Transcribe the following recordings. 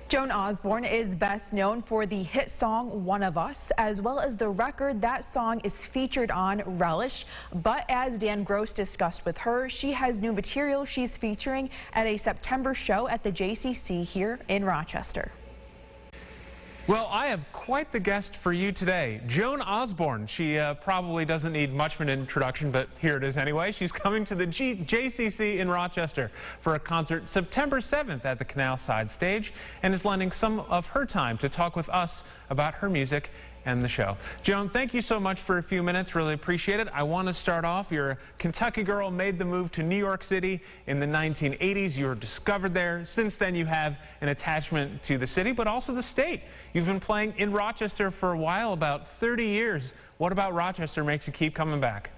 Joan Osborne is best known for the hit song One of Us, as well as the record that song is featured on, Relish. But as Dan Gross discussed with her, she has new material she's featuring at a September show at the JCC here in Rochester. Well, I have quite the guest for you today. Joan Osborne. She probably doesn't need much of an introduction, but here it is anyway. She's coming to the JCC in Rochester for a concert September 7th at the Canalside Stage and is lending some of her time to talk with us about her music and the show. Joan, thank you so much for a few minutes. Really appreciate it. I want to start off. You're a Kentucky girl, made the move to New York City in the 1980s. You were discovered there. Since then, you have an attachment to the city, but also the state. You've been playing in Rochester for a while, about 30 years. What about Rochester makes you keep coming back?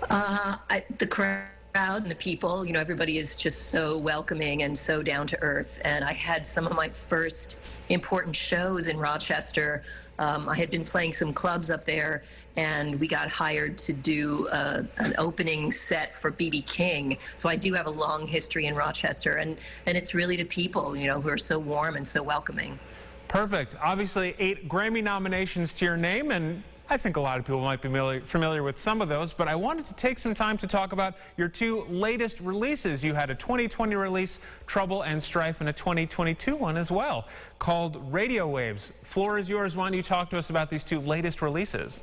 The crowd and the people, you know, everybody is just so welcoming and so down to earth. And I had some of my first important shows in Rochester. I had been playing some clubs up there, and we got hired to do an opening set for B.B. King. So I do have a long history in Rochester, and it's really the people, you know, who are so warm and so welcoming. Perfect. Obviously, 8 Grammy nominations to your name, and I think a lot of people might be familiar with some of those, but I wanted to take some time to talk about your 2 latest releases. You had a 2020 release, Trouble and Strife, and a 2022 one as well, called Radio Waves. Floor is yours. Why don't you talk to us about these 2 latest releases?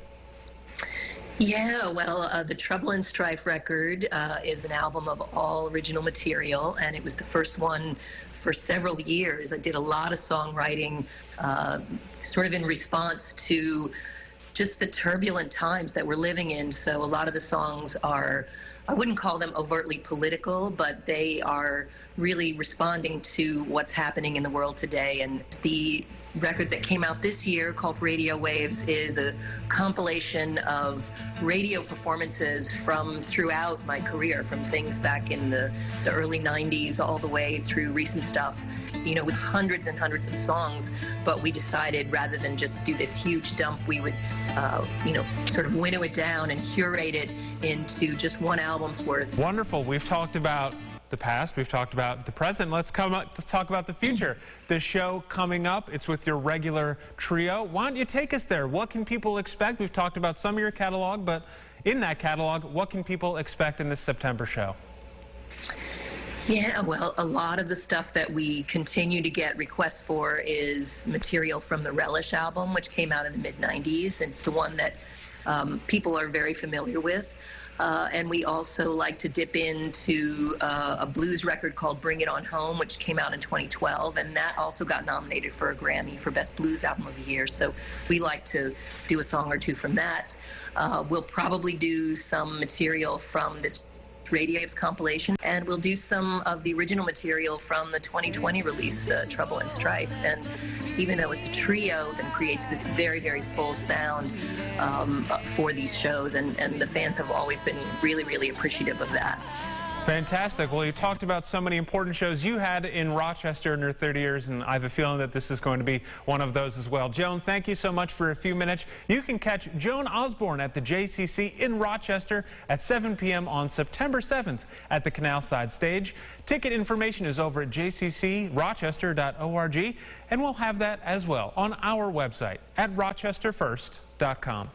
Yeah, well, the Trouble and Strife record is an album of all original material, and it was the first one for several years. I did a lot of songwriting sort of in response to just the turbulent times that we're living in. So a lot of the songs are, I wouldn't call them overtly political, but they are really responding to what's happening in the world today. And the record that came out this year, called Radio Waves, is a compilation of radio performances from throughout my career, from things back in the early 90s all the way through recent stuff, you know, with hundreds and hundreds of songs. But we decided, rather than just do this huge dump, we would you know, sort of winnow it down and curate it into just one album's worth. Wonderful. We've talked about the past, we've talked about the present. Let's talk about the future. The show coming up, it's with your regular trio. Why don't you take us there? What can people expect? We've talked about some of your catalog, but in that catalog, what can people expect in this September show? Yeah, well, a lot of the stuff that we continue to get requests for is material from the Relish album, which came out in the mid-90s. It's the one that people are very familiar with. And we also like to dip into a blues record called Bring It On Home, which came out in 2012, and that also got nominated for a Grammy for Best Blues Album of the Year. So we like to do a song or 2 from that. We'll probably do some material from this Radio Waves compilation, and we'll do some of the original material from the 2020 release, Trouble and Strife. And even though it's a trio, then creates this very, very full sound for these shows, and the fans have always been really, really appreciative of that. Fantastic. Well, you talked about so many important shows you had in Rochester in your 30 years, and I have a feeling that this is going to be one of those as well. Joan, thank you so much for a few minutes. You can catch Joan Osborne at the JCC in Rochester at 7 p.m. on September 7th at the Canalside Stage. Ticket information is over at jccrochester.org, and we'll have that as well on our website at rochesterfirst.com.